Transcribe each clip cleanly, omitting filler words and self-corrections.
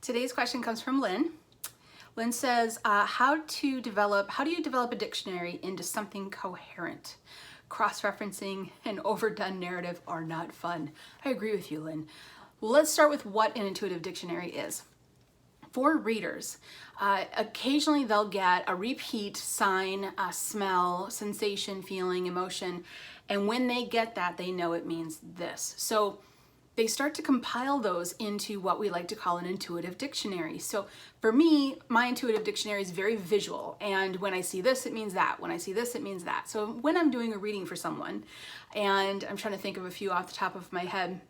Today's question comes from Lynn. Lynn says, how do you develop a dictionary into something coherent? Cross-referencing and overdone narrative are not fun. I agree with you, Lynn. Let's start with what an intuitive dictionary is. For readers, occasionally they'll get a repeat sign, a smell, sensation, feeling, emotion, and when they get that, they know it means this. So they start to compile those into what we like to call an intuitive dictionary. So for me, my intuitive dictionary is very visual, and when I see this, it means that. When I see this, it means that. So when I'm doing a reading for someone, and I'm trying to think of a few off the top of my head,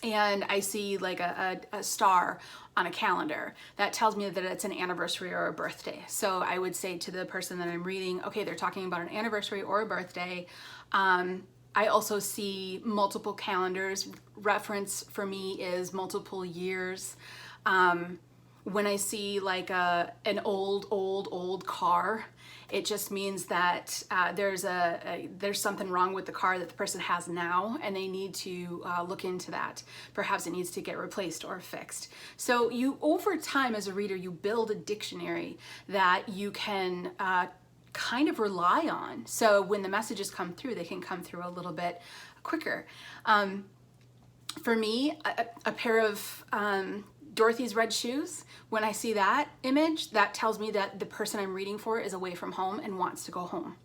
and I see like a star on a calendar, that tells me that it's an anniversary or a birthday. So I would say to the person that I'm reading, okay, they're talking about an anniversary or a birthday. I also see multiple calendars. Reference for me is multiple years. When I see like an old car, it just means that there's something wrong with the car that the person has now, and they need to look into that. Perhaps it needs to get replaced or fixed. So you, over time as a reader, you build a dictionary that you can kind of rely on. So when the messages come through, they can come through a little bit quicker. For me, a pair of Dorothy's red shoes, when I see that image, that tells me that the person I'm reading for is away from home and wants to go home.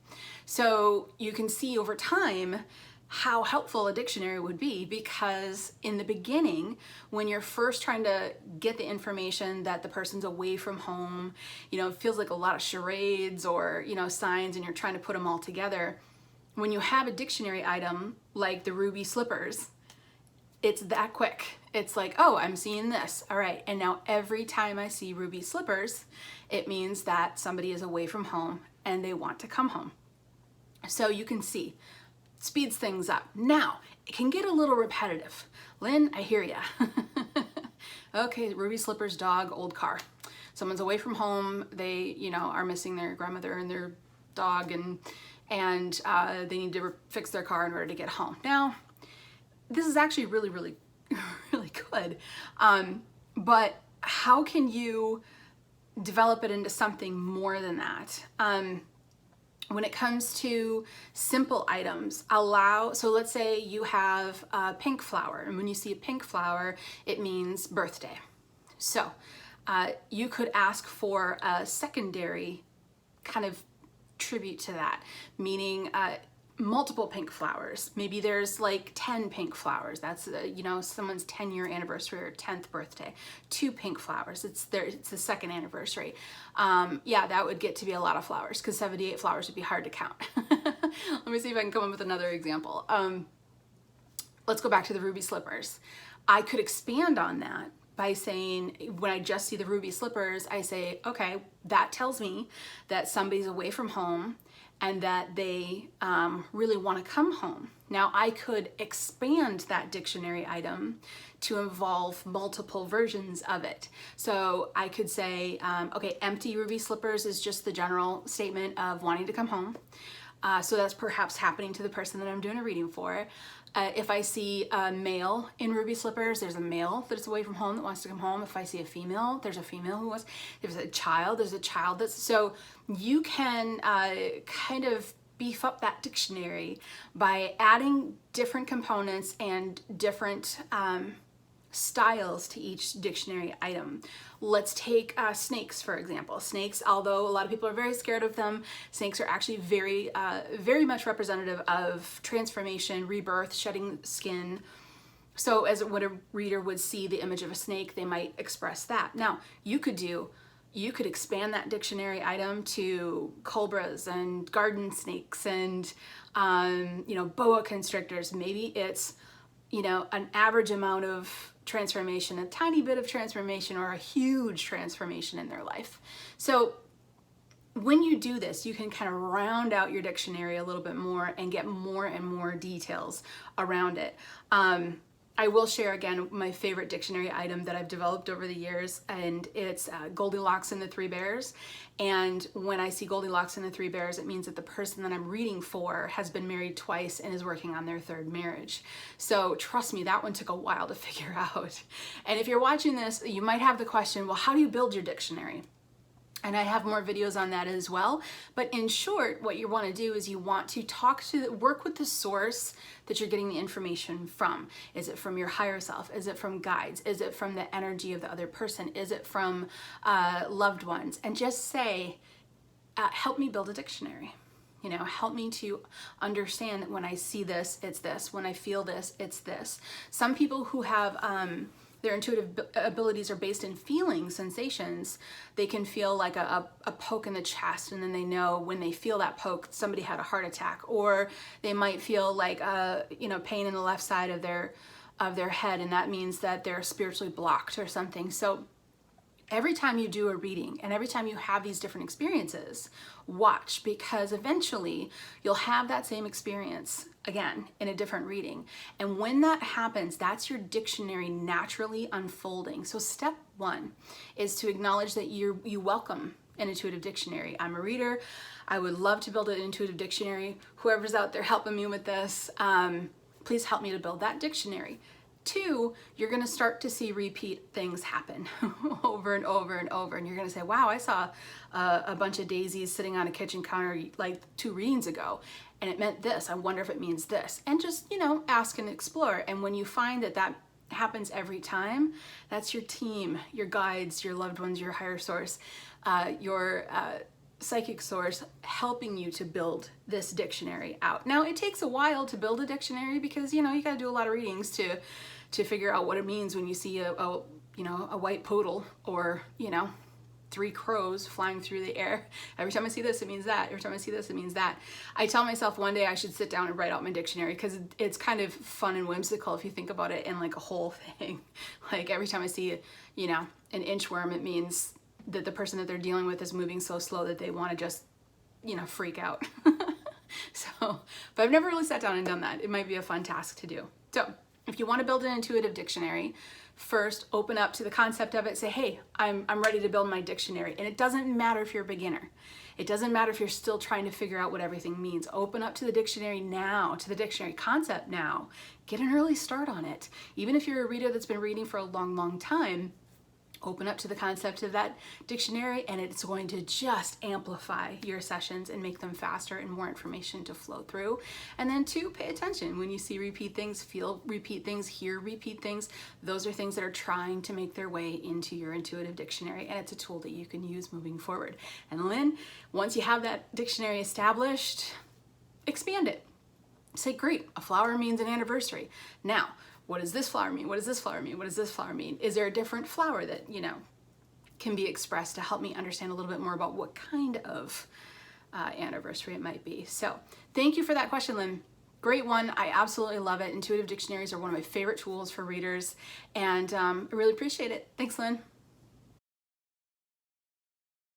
So you can see over time how helpful a dictionary would be, because in the beginning, when you're first trying to get the information that the person's away from home, you know, it feels like a lot of charades or, you know, signs, and you're trying to put them all together. When you have a dictionary item like the ruby slippers, it's that quick. It's like, oh, I'm seeing this. All right. And now every time I see ruby slippers, it means that somebody is away from home and they want to come home. So you can see, speeds things up. Now, it can get a little repetitive. Lynn, I hear ya. Okay, ruby slippers, dog, old car. Someone's away from home. They, you know, are missing their grandmother and their dog, and they need to fix their car in order to get home. Now, this is actually really, really, really good. But how can you develop it into something more than that? When it comes to simple items, so let's say you have a pink flower, and when you see a pink flower, it means birthday. So you could ask for a secondary kind of tribute to that, meaning multiple pink flowers. Maybe there's like 10 pink flowers. That's you know, someone's 10-year anniversary or 10th birthday. 2 pink flowers. It's the second anniversary. Yeah, that would get to be a lot of flowers, because 78 flowers would be hard to count. Let me see if I can come up with another example. Let's go back to the ruby slippers. I could expand on that by saying, when I just see the ruby slippers, I say, okay, that tells me that somebody's away from home and that they really want to come home. Now, I could expand that dictionary item to involve multiple versions of it. So I could say, okay, empty ruby slippers is just the general statement of wanting to come home. So that's perhaps happening to the person that I'm doing a reading for. If I see a male in ruby slippers, there's a male that's away from home that wants to come home. If I see a female, there's a female who wants. If there's a child, there's a child that's. So you can kind of beef up that dictionary by adding different components and different styles to each dictionary item. Let's take snakes, for example. Snakes, although a lot of people are very scared of them, snakes are actually very, very much representative of transformation, rebirth, shedding skin. So as when a reader would see the image of a snake, they might express that. Now, you could expand that dictionary item to cobras and garden snakes and, you know, boa constrictors. Maybe it's, you know, an average amount of transformation, a tiny bit of transformation, or a huge transformation in their life. So when you do this, you can kind of round out your dictionary a little bit more and get more and more details around it. I will share again my favorite dictionary item that I've developed over the years, and it's Goldilocks and the Three Bears. And when I see Goldilocks and the Three Bears, it means that the person that I'm reading for has been married twice and is working on their third marriage. So trust me, that one took a while to figure out. And if you're watching this, you might have the question, well, how do you build your dictionary? And I have more videos on that as well. But in short, what you want to do is you want to work with the source that you're getting the information from. Is it from your higher self? Is it from guides? Is it from the energy of the other person? Is it from loved ones? And just say, help me build a dictionary. You know, help me to understand that when I see this, it's this. When I feel this, it's this. Some people who have their intuitive abilities are based in feeling sensations. They can feel like a poke in the chest, and then they know when they feel that poke, somebody had a heart attack. Or they might feel like pain in the left side of their head, and that means that they're spiritually blocked or something. So every time you do a reading and every time you have these different experiences, watch, because eventually you'll have that same experience again in a different reading. And when that happens, that's your dictionary naturally unfolding. So step one is to acknowledge that you welcome an intuitive dictionary. I'm a reader. I would love to build an intuitive dictionary. Whoever's out there helping me with this, please help me to build that dictionary. Two, you're going to start to see repeat things happen over and over and over. And you're going to say, wow, I saw a bunch of daisies sitting on a kitchen counter like 2 readings ago, and it meant this. I wonder if it means this. And just, ask and explore. And when you find that that happens every time, that's your team, your guides, your loved ones, your higher source, your psychic source helping you to build this dictionary out. Now, it takes a while to build a dictionary because, you got to do a lot of readings to figure out what it means when you see a white poodle or, 3 crows flying through the air. Every time I see this, it means that. Every time I see this, it means that. I tell myself one day I should sit down and write out my dictionary because it's kind of fun and whimsical if you think about it in like a whole thing. Like every time I see, an inchworm, it means that the person that they're dealing with is moving so slow that they want to just, freak out. But I've never really sat down and done that. It might be a fun task to do. So if you want to build an intuitive dictionary, first open up to the concept of it. Say, hey, I'm ready to build my dictionary. And it doesn't matter if you're a beginner. It doesn't matter if you're still trying to figure out what everything means. Open up to the dictionary now, to the dictionary concept now. Get an early start on it. Even if you're a reader that's been reading for a long, long time, open up to the concept of that dictionary, and it's going to just amplify your sessions and make them faster and more information to flow through. And then 2, pay attention. When you see repeat things, feel repeat things, hear repeat things, those are things that are trying to make their way into your intuitive dictionary, and it's a tool that you can use moving forward. And Lynn, once you have that dictionary established, expand it. Say, great, a flower means an anniversary. Now, what does this flower mean? What does this flower mean? What does this flower mean? Is there a different flower that, can be expressed to help me understand a little bit more about what kind of anniversary it might be? So thank you for that question, Lynn. Great one. I absolutely love it. Intuitive dictionaries are one of my favorite tools for readers, and I really appreciate it. Thanks, Lynn.